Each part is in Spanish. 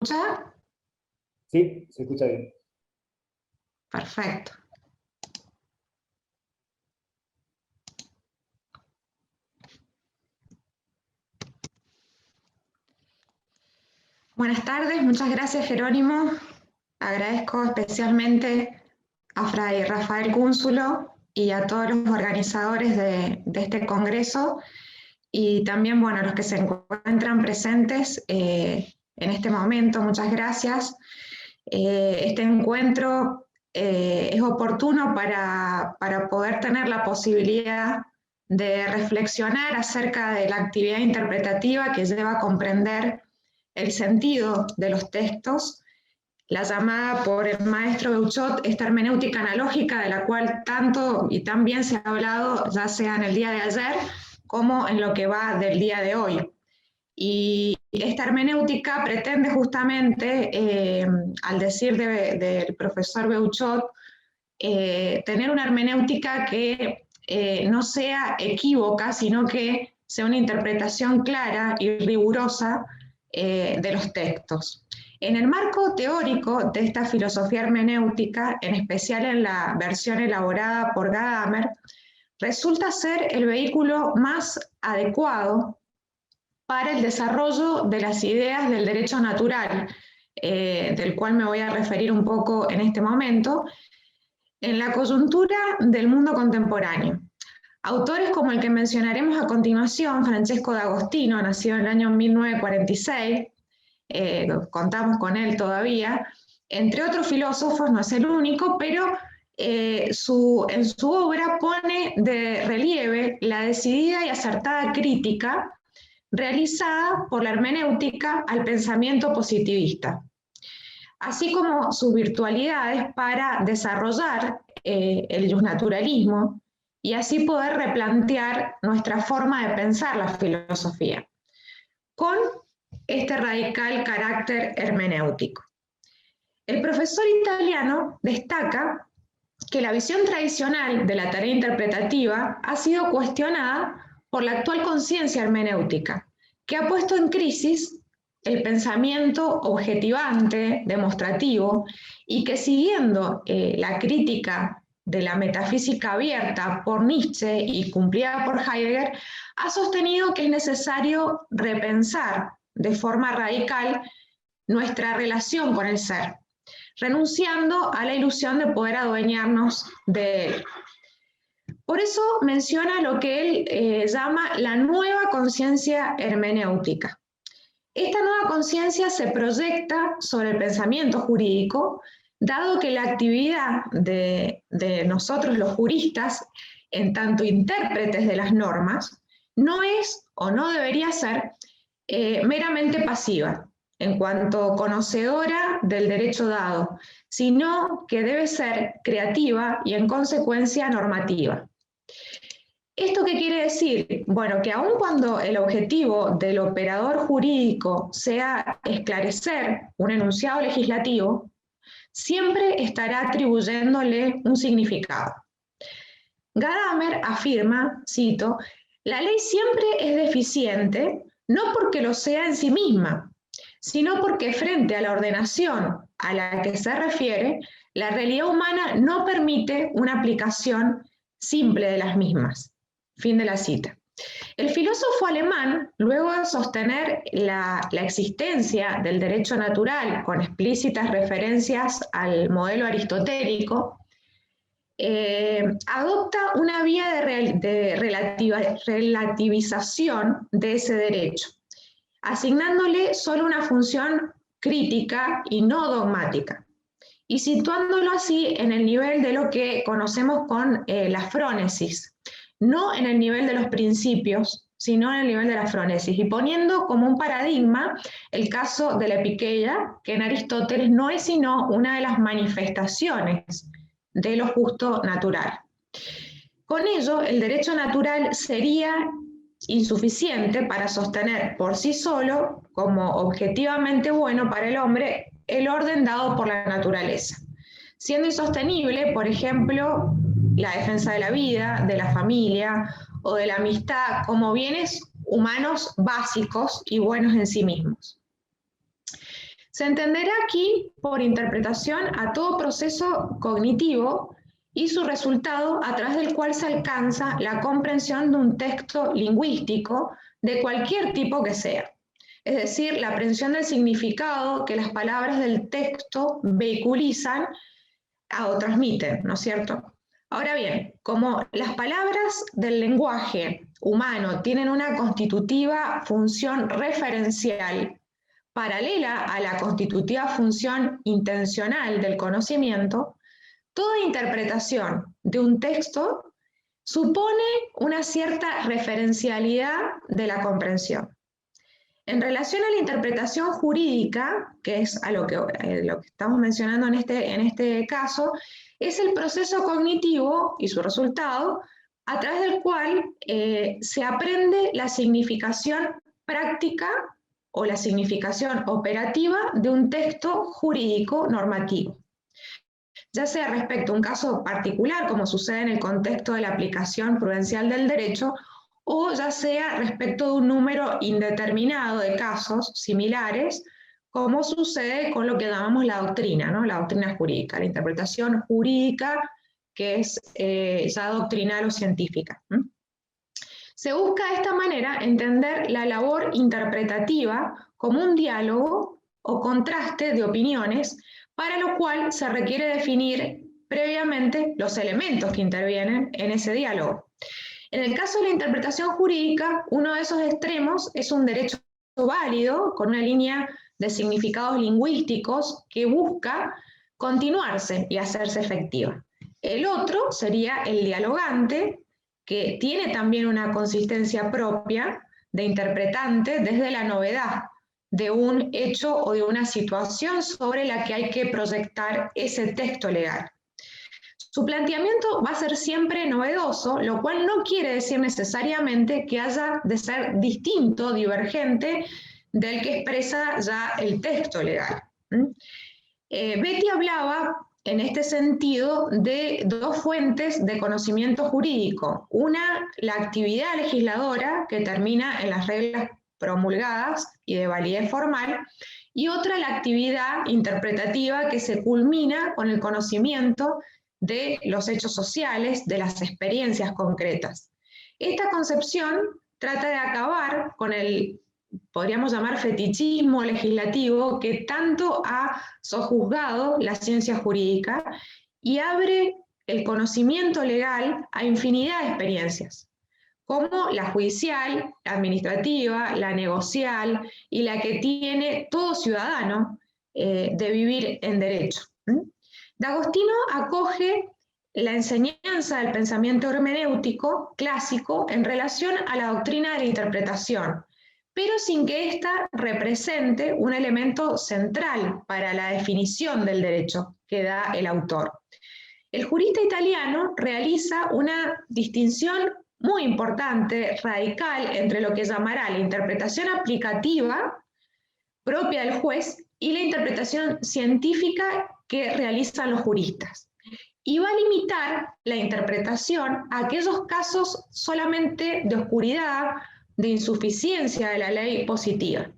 escucha? Sí, se escucha bien. Perfecto. Buenas tardes, muchas gracias Jerónimo. Agradezco especialmente a Fray Rafael Cúnzulo y a todos los organizadores de este congreso y también, bueno, a los que se encuentran presentes en este momento, muchas gracias. Este encuentro es oportuno para poder tener la posibilidad de reflexionar acerca de la actividad interpretativa que lleva a comprender el sentido de los textos, la llamada por el maestro Beuchot esta hermenéutica analógica, de la cual tanto y tan bien se ha hablado, ya sea en el día de ayer como en lo que va del día de hoy. Y esta hermenéutica pretende justamente, al decir del profesor Beuchot, tener una hermenéutica que no sea equívoca, sino que sea una interpretación clara y rigurosa de los textos. En el marco teórico de esta filosofía hermenéutica, en especial en la versión elaborada por Gadamer, resulta ser el vehículo más adecuado para el desarrollo de las ideas del derecho natural, del cual me voy a referir un poco en este momento, en la coyuntura del mundo contemporáneo. Autores como el que mencionaremos a continuación, Francesco D'Agostino, nacido en el año 1946, contamos con él todavía, entre otros filósofos, no es el único, pero en su obra pone de relieve la decidida y acertada crítica realizada por la hermenéutica al pensamiento positivista, así como sus virtualidades para desarrollar el justnaturalismo y así poder replantear nuestra forma de pensar la filosofía, con este radical carácter hermenéutico. El profesor italiano destaca que la visión tradicional de la tarea interpretativa ha sido cuestionada por la actual conciencia hermenéutica, que ha puesto en crisis el pensamiento objetivante, demostrativo, y que siguiendo la crítica de la metafísica abierta por Nietzsche y cumplida por Heidegger, ha sostenido que es necesario repensar de forma radical nuestra relación con el ser, renunciando a la ilusión de poder adueñarnos de él. Por eso menciona lo que él llama la nueva conciencia hermenéutica. Esta nueva conciencia se proyecta sobre el pensamiento jurídico, dado que la actividad de nosotros los juristas, en tanto intérpretes de las normas, no es o no debería ser meramente pasiva, en cuanto conocedora del derecho dado, sino que debe ser creativa y en consecuencia normativa. ¿Esto qué quiere decir? Bueno, que aun cuando el objetivo del operador jurídico sea esclarecer un enunciado legislativo, siempre estará atribuyéndole un significado. Gadamer afirma, cito, la ley siempre es deficiente, no porque lo sea en sí misma, sino porque frente a la ordenación a la que se refiere, la realidad humana no permite una aplicación simple de las mismas. Fin de la cita. El filósofo alemán, luego de sostener la existencia del derecho natural con explícitas referencias al modelo aristotélico, adopta una vía de relativización de ese derecho, asignándole solo una función crítica y no dogmática, y situándolo así en el nivel de lo que conocemos con la frónesis, no en el nivel de los principios, sino en el nivel de la frónesis, y poniendo como un paradigma el caso de la epiqueia, que en Aristóteles no es sino una de las manifestaciones de lo justo natural. Con ello, el derecho natural sería insuficiente para sostener por sí solo, como objetivamente bueno para el hombre, el orden dado por la naturaleza, siendo insostenible, por ejemplo, la defensa de la vida, de la familia o de la amistad como bienes humanos básicos y buenos en sí mismos. Se entenderá aquí por interpretación a todo proceso cognitivo y su resultado a través del cual se alcanza la comprensión de un texto lingüístico de cualquier tipo que sea. Es decir, la aprehensión del significado que las palabras del texto vehiculizan o transmiten, ¿no es cierto? Ahora bien, como las palabras del lenguaje humano tienen una constitutiva función referencial paralela a la constitutiva función intencional del conocimiento, toda interpretación de un texto supone una cierta referencialidad de la comprensión. En relación a la interpretación jurídica, que es a lo que estamos mencionando en este caso, es el proceso cognitivo y su resultado a través del cual se aprende la significación práctica o la significación operativa de un texto jurídico normativo, ya sea respecto a un caso particular, como sucede en el contexto de la aplicación prudencial del derecho, o ya sea respecto de un número indeterminado de casos similares, como sucede con lo que llamamos la doctrina, ¿no? La doctrina jurídica, la interpretación jurídica que es ya doctrinal o científica. Se busca de esta manera entender la labor interpretativa como un diálogo o contraste de opiniones, para lo cual se requiere definir previamente los elementos que intervienen en ese diálogo. En el caso de la interpretación jurídica, uno de esos extremos es un derecho válido con una línea de significados lingüísticos que busca continuarse y hacerse efectiva. El otro sería el dialogante, que tiene también una consistencia propia de interpretante desde la novedad de un hecho o de una situación sobre la que hay que proyectar ese texto legal. Su planteamiento va a ser siempre novedoso, lo cual no quiere decir necesariamente que haya de ser distinto, divergente, del que expresa ya el texto legal. Betty hablaba en este sentido de dos fuentes de conocimiento jurídico. Una, la actividad legisladora, que termina en las reglas promulgadas y de validez formal, y otra, la actividad interpretativa, que se culmina con el conocimiento de los hechos sociales, de las experiencias concretas. Esta concepción trata de acabar con el, podríamos llamar, fetichismo legislativo que tanto ha sojuzgado la ciencia jurídica y abre el conocimiento legal a infinidad de experiencias, como la judicial, la administrativa, la negocial y la que tiene todo ciudadano de vivir en derecho. D'Agostino acoge la enseñanza del pensamiento hermenéutico clásico en relación a la doctrina de la interpretación, pero sin que ésta represente un elemento central para la definición del derecho que da el autor. El jurista italiano realiza una distinción muy importante, radical, entre lo que llamará la interpretación aplicativa propia del juez y la interpretación científica que realizan los juristas. Y va a limitar la interpretación a aquellos casos solamente de oscuridad, de insuficiencia de la ley positiva.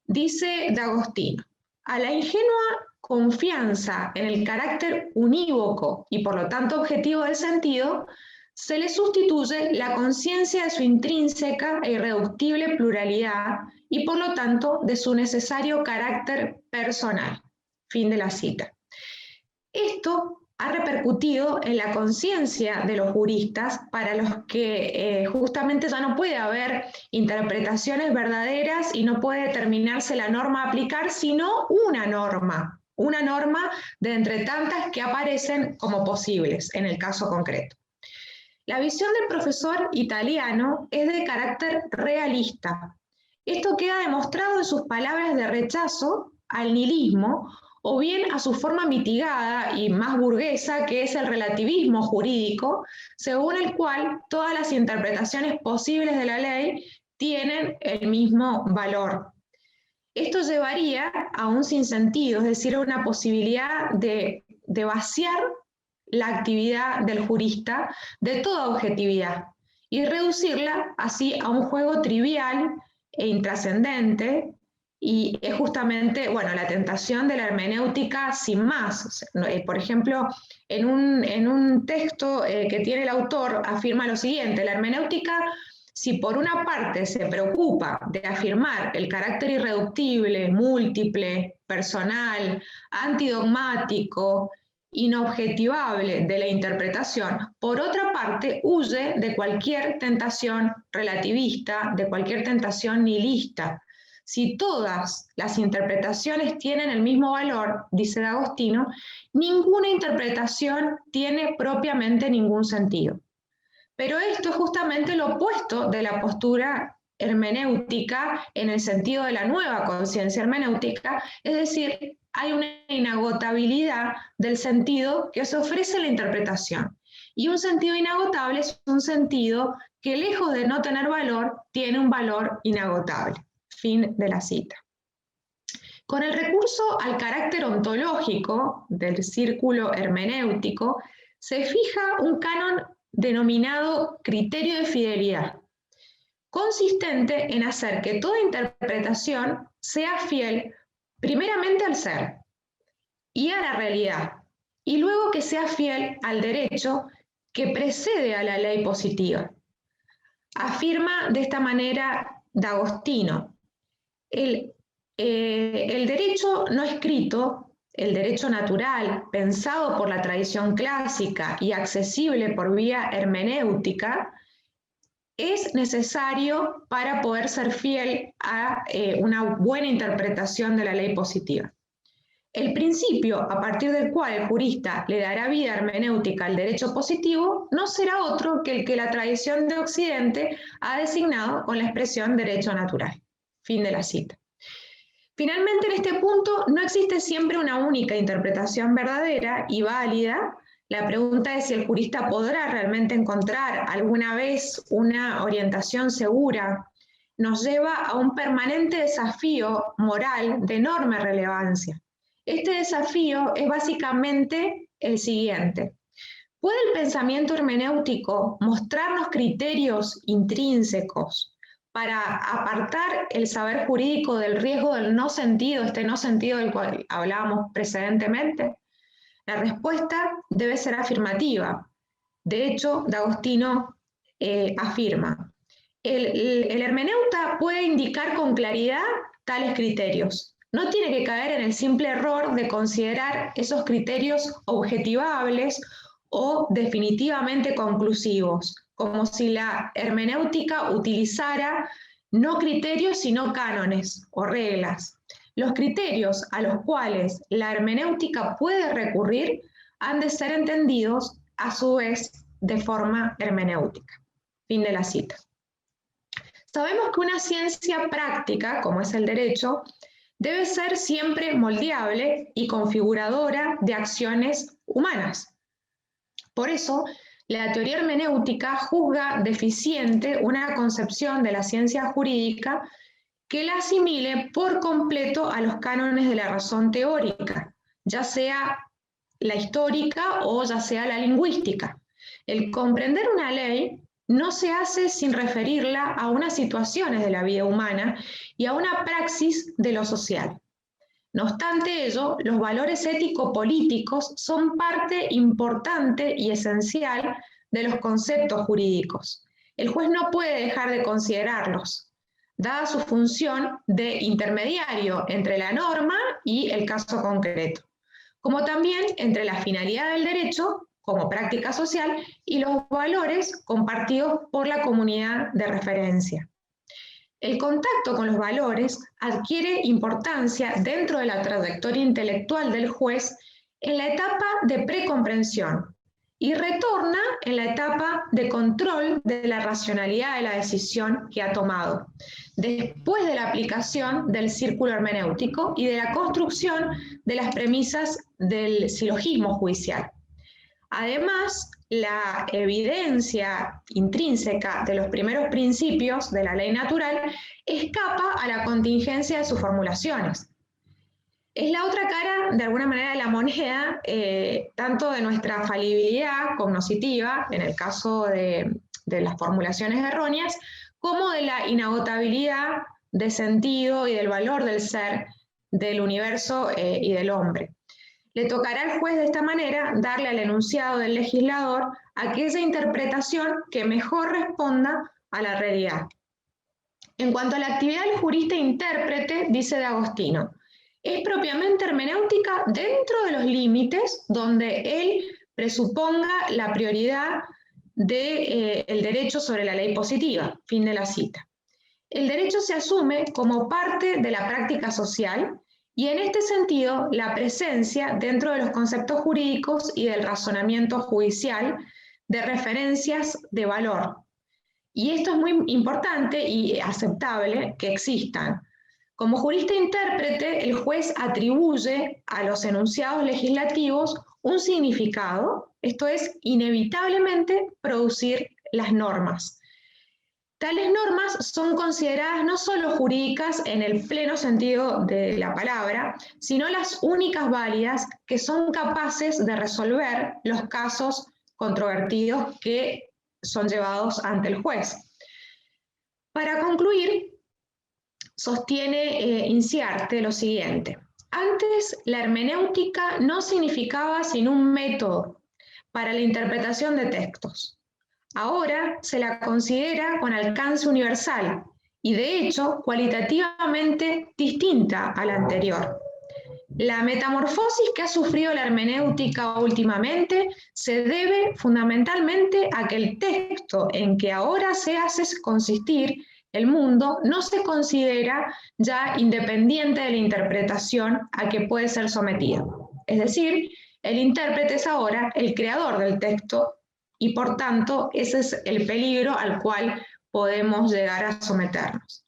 Dice D'Agostino, a la ingenua confianza en el carácter unívoco y por lo tanto objetivo del sentido, se le sustituye la conciencia de su intrínseca e irreductible pluralidad y por lo tanto de su necesario carácter personal. Fin de la cita. Esto ha repercutido en la conciencia de los juristas, para los que justamente ya no puede haber interpretaciones verdaderas y no puede determinarse la norma a aplicar, sino una norma de entre tantas que aparecen como posibles en el caso concreto. La visión del profesor italiano es de carácter realista. Esto queda demostrado en sus palabras de rechazo al nihilismo, o bien a su forma mitigada y más burguesa, que es el relativismo jurídico, según el cual todas las interpretaciones posibles de la ley tienen el mismo valor. Esto llevaría a un sinsentido, es decir, a una posibilidad de vaciar la actividad del jurista de toda objetividad y reducirla así a un juego trivial e intrascendente, y es justamente, bueno, la tentación de la hermenéutica sin más. O sea, por ejemplo, en un texto que tiene el autor afirma lo siguiente: la hermenéutica, si por una parte se preocupa de afirmar el carácter irreductible, múltiple, personal, antidogmático, inobjetivable de la interpretación, por otra parte huye de cualquier tentación relativista, de cualquier tentación nihilista. Si todas las interpretaciones tienen el mismo valor, dice D'Agostino, ninguna interpretación tiene propiamente ningún sentido. Pero esto es justamente lo opuesto de la postura hermenéutica en el sentido de la nueva conciencia hermenéutica, es decir, hay una inagotabilidad del sentido que se ofrece en la interpretación. Y un sentido inagotable es un sentido que, lejos de no tener valor, tiene un valor inagotable. Fin de la cita. Con el recurso al carácter ontológico del círculo hermenéutico, se fija un canon denominado criterio de fidelidad, consistente en hacer que toda interpretación sea fiel primeramente al ser y a la realidad, y luego que sea fiel al derecho que precede a la ley positiva. Afirma de esta manera D'Agostino: el derecho no escrito, el derecho natural, pensado por la tradición clásica y accesible por vía hermenéutica, es necesario para poder ser fiel a una buena interpretación de la ley positiva. El principio a partir del cual el jurista le dará vida hermenéutica al derecho positivo no será otro que el que la tradición de Occidente ha designado con la expresión derecho natural. Fin de la cita. Finalmente, en este punto, no existe siempre una única interpretación verdadera y válida. La pregunta es si el jurista podrá realmente encontrar alguna vez una orientación segura. Nos lleva a un permanente desafío moral de enorme relevancia. Este desafío es básicamente el siguiente: ¿puede el pensamiento hermenéutico mostrarnos criterios intrínsecos para apartar el saber jurídico del riesgo del no sentido, este no sentido del cual hablábamos precedentemente? La respuesta debe ser afirmativa. De hecho, D'Agostino afirma: el hermeneuta puede indicar con claridad tales criterios. No tiene que caer en el simple error de considerar esos criterios objetivables o definitivamente conclusivos, como si la hermenéutica utilizara no criterios sino cánones o reglas. Los criterios a los cuales la hermenéutica puede recurrir han de ser entendidos a su vez de forma hermenéutica. Fin de la cita. Sabemos que una ciencia práctica, como es el derecho, debe ser siempre moldeable y configuradora de acciones humanas. Por eso, la teoría hermenéutica juzga deficiente una concepción de la ciencia jurídica que la asimile por completo a los cánones de la razón teórica, ya sea la histórica o ya sea la lingüística. El comprender una ley no se hace sin referirla a unas situaciones de la vida humana y a una praxis de lo social. No obstante ello, los valores ético-políticos son parte importante y esencial de los conceptos jurídicos. El juez no puede dejar de considerarlos, dada su función de intermediario entre la norma y el caso concreto, como también entre la finalidad del derecho como práctica social y los valores compartidos por la comunidad de referencia. El contacto con los valores adquiere importancia dentro de la trayectoria intelectual del juez en la etapa de precomprensión y retorna en la etapa de control de la racionalidad de la decisión que ha tomado, después de la aplicación del círculo hermenéutico y de la construcción de las premisas del silogismo judicial. Además, la evidencia intrínseca de los primeros principios de la ley natural escapa a la contingencia de sus formulaciones. Es la otra cara, de alguna manera, de la moneda, tanto de nuestra falibilidad cognoscitiva, en el caso de las formulaciones erróneas, como de la inagotabilidad de sentido y del valor del ser, del universo y del hombre. Le tocará al juez de esta manera darle al enunciado del legislador aquella interpretación que mejor responda a la realidad. En cuanto a la actividad del jurista intérprete, dice de Agostino, es propiamente hermenéutica dentro de los límites donde él presuponga la prioridad del derecho sobre la ley positiva. Fin de la cita. El derecho se asume como parte de la práctica social y en este sentido la presencia dentro de los conceptos jurídicos y del razonamiento judicial de referencias de valor. Y esto es muy importante y aceptable que existan. Como jurista intérprete, el juez atribuye a los enunciados legislativos un significado, esto es, inevitablemente producir las normas. Tales normas son consideradas no solo jurídicas en el pleno sentido de la palabra, sino las únicas válidas que son capaces de resolver los casos controvertidos que son llevados ante el juez. Para concluir, sostiene Inciarte lo siguiente. Antes, la hermenéutica no significaba sino un método para la interpretación de textos. Ahora se la considera con alcance universal y, de hecho, cualitativamente distinta a la anterior. La metamorfosis que ha sufrido la hermenéutica últimamente se debe fundamentalmente a que el texto en que ahora se hace consistir el mundo no se considera ya independiente de la interpretación a que puede ser sometido. Es decir, el intérprete es ahora el creador del texto y por tanto ese es el peligro al cual podemos llegar a someternos.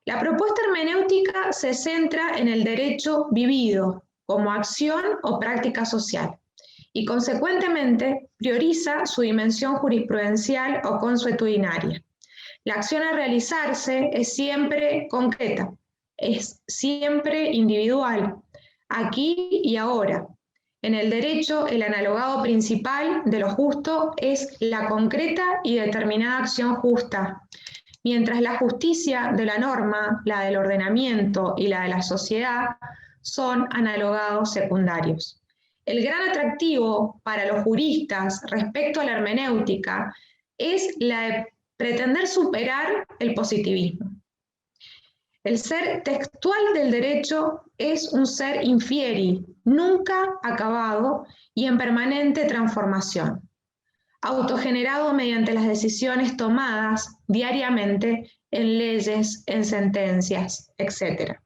La propuesta hermenéutica se centra en el derecho vivido como acción o práctica social y consecuentemente prioriza su dimensión jurisprudencial o consuetudinaria. La acción a realizarse es siempre concreta, es siempre individual, aquí y ahora. En el derecho, el analogado principal de lo justo es la concreta y determinada acción justa, mientras la justicia de la norma, la del ordenamiento y la de la sociedad son analogados secundarios. El gran atractivo para los juristas respecto a la hermenéutica es la de pretender superar el positivismo. El ser textual del derecho es un ser infieri, nunca acabado y en permanente transformación, autogenerado mediante las decisiones tomadas diariamente en leyes, en sentencias, etc.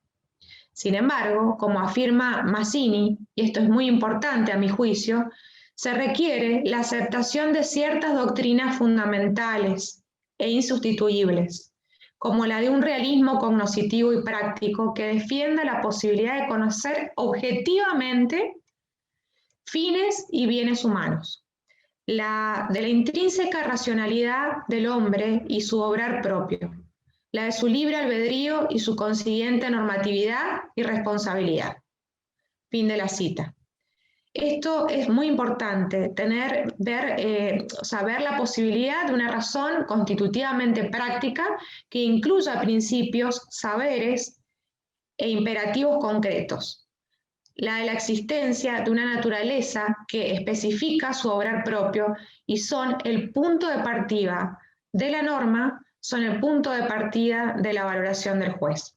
Sin embargo, como afirma Mazzini, y esto es muy importante a mi juicio, se requiere la aceptación de ciertas doctrinas fundamentales e insustituibles, como la de un realismo cognoscitivo y práctico que defienda la posibilidad de conocer objetivamente fines y bienes humanos, de la intrínseca racionalidad del hombre y su obrar propio, la de su libre albedrío y su consiguiente normatividad y responsabilidad. Fin de la cita. Esto es muy importante, ver la posibilidad de una razón constitutivamente práctica que incluya principios, saberes e imperativos concretos. La de la existencia de una naturaleza que especifica su obrar propio y son el punto de partida de la norma, son el punto de partida de la valoración del juez.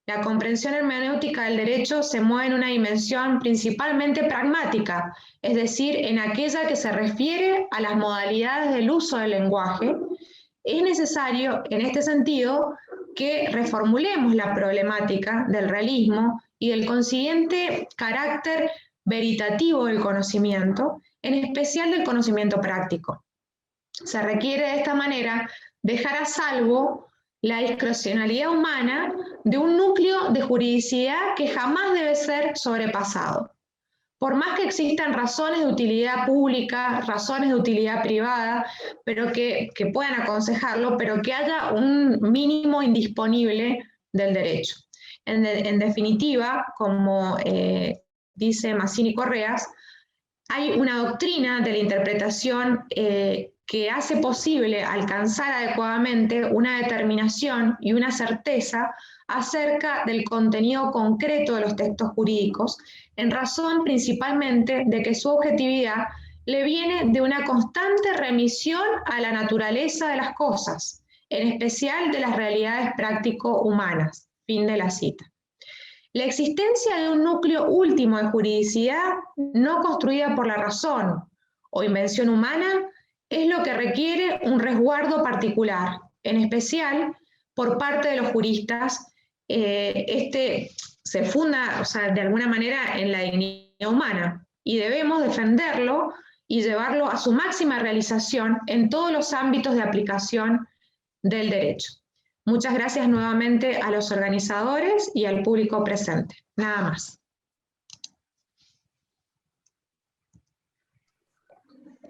La comprensión hermenéutica del derecho se mueve en una dimensión principalmente pragmática, es decir, en aquella que se refiere a las modalidades del uso del lenguaje. Es necesario, en este sentido, que reformulemos la problemática del realismo y del consiguiente carácter veritativo del conocimiento, en especial del conocimiento práctico. Se requiere de esta manera dejar a salvo la discrecionalidad humana de un núcleo de juridicidad que jamás debe ser sobrepasado. Por más que existan razones de utilidad pública, razones de utilidad privada, pero que puedan aconsejarlo, pero que haya un mínimo indisponible del derecho. En definitiva, como dice Mazzini Correas, hay una doctrina de la interpretación que que hace posible alcanzar adecuadamente una determinación y una certeza acerca del contenido concreto de los textos jurídicos, en razón principalmente de que su objetividad le viene de una constante remisión a la naturaleza de las cosas, en especial de las realidades práctico-humanas. Fin de la cita. La existencia de un núcleo último de juridicidad no construida por la razón o invención humana es lo que requiere un resguardo particular, en especial por parte de los juristas. Este se funda, o sea, de alguna manera en la dignidad humana y debemos defenderlo y llevarlo a su máxima realización en todos los ámbitos de aplicación del derecho. Muchas gracias nuevamente a los organizadores y al público presente. Nada más.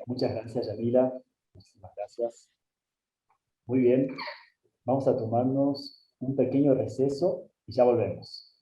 Muchas gracias, Yamila. Muchísimas gracias. Muy bien. Vamos a tomarnos un pequeño receso y ya volvemos.